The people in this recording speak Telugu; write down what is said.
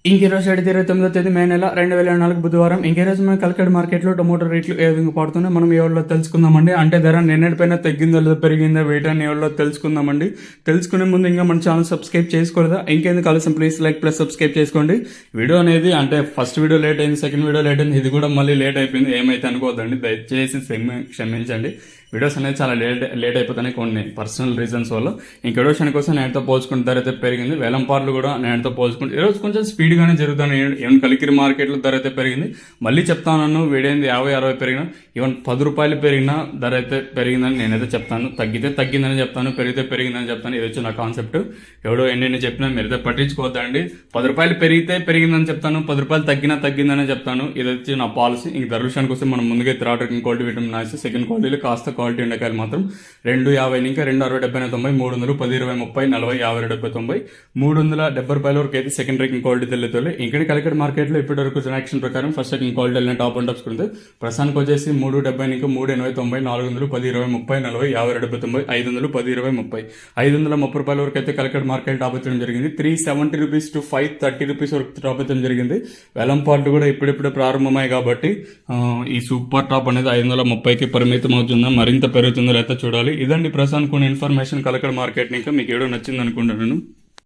ఇంకీరోజు 29 మే నెల 2024 బుధవారం. ఇంకీరోజు మనం కలకడ మార్కెట్లో టొమాటో రేట్లు ఏ విధంగా పడుతున్నాయి మనం ఎవరిలో తెలుసుకుందామండి. అంటే ధర నిన్నటిపైన తగ్గిందో లేదా పెరిగిందో వేయటాన్ని ఎవరిలో తెలుసుకుందామండి. తెలుసుకునే ముందు ఇంకా మన ఛానల్ సబ్స్క్రైబ్ చేసుకోలేదా? ఇంకెందుకు ఆలస్యం, ప్లీజ్ లైక్ ప్లస్ సబ్స్క్రైబ్ చేసుకోండి. వీడియో అనేది అంటే ఫస్ట్ వీడియో లేట్ అయింది, సెకండ్ వీడియో లేట్ అయింది, ఇది కూడా మళ్ళీ లేట్ అయిపోయింది. ఏమైతే అనుకోవద్దండి, దయచేసి క్షమించండి. వీడియోస్ అనేది చాలా లేట్ అయిపోతున్నాయి కొన్ని పర్సనల్ రీజన్స్ వల్ల. ఇంక విషయానికి కోసం నేటితో పోల్చుకుంటే ధర అయితే పెరిగింది. వేలంపార్లు కూడా నేటితో పోల్చుకుంటే ఈరోజు కొంచెం స్పీడ్గానే జరుగుతాను. ఈవెన్ కలికిరి మార్కెట్లో ధర అయితే పెరిగింది. మళ్ళీ చెప్తాను, వీడైంది 50-60 పెరిగినా, ఈవెన్ 10 రూపాయలు పెరిగినా ధర అయితే పెరిగిందని నేనైతే చెప్తాను. తగ్గితే తగ్గిందని చెప్తాను, పెరిగితే పెరిగిందని చెప్తాను. ఇది వచ్చి నా కాన్సెప్ట్. ఎవడో ఎన్ని చెప్పినా మీరైతే పట్టించుకోవద్దండి. 10 రూపాయలు పెరిగితే పెరిగిందని చెప్తాను, 10 రూపాయలు తగ్గినా తగ్గిందని చెప్తాను. ఇది వచ్చి నా పాలసీ. ఇంక ధర విషయానికి వస్తే మనం ముందుగా థర్డ్ క్వాలిటీ విటమిన్ నాసి, సెకండ్ క్వాలిటీలో కాస్త క్వాలిటీ ఉండకాయలు మాత్రం 250 ఇంకా 260 70 90 300 10 20 30 40 50 70 90 370 రూపాయల వరకు అయితే సెకండ్ రేకింగ్ క్వాలిటీ తెలియదు. ఇక్కడ కలికడ మార్కెట్ లో ఇప్పటి వరకు జనాక్షన్ ప్రకారం ఫస్ట్ సెకండ్ క్వాలిటీ వెళ్ళిన టాప్ అండ్ టాప్స్ ఉంది. ప్రస్తుతానికి వచ్చేసి 370 ఇంకా 380 90 400 10 20 30 40 50 70 500 10 20 30 530 రూపాయల వరకు అయితే కలికడ మార్కెట్ టాప్ అవ్వడం జరిగింది. 370 రూపీస్ టు 530 రూపీస్ వరకు టాప్ అవ్వడం జరిగింది. వేలం పార్ట్ కూడా ఇప్పుడిప్పుడే ప్రారంభమయ్యాయి కాబట్టి ఈ సూపర్ టాప్ అనేది 530కి పరిమితం అవుతుందా, మరింత పెరుగుతుందో లేకపోతే చూడాలి. ఇదండి ప్రస్తుతానికి కొన్ని ఇన్ఫర్మేషన్ కలకడ మార్కెట్. ఇంకా మీకు ఏడో నచ్చింది అనుకుంటున్నాను.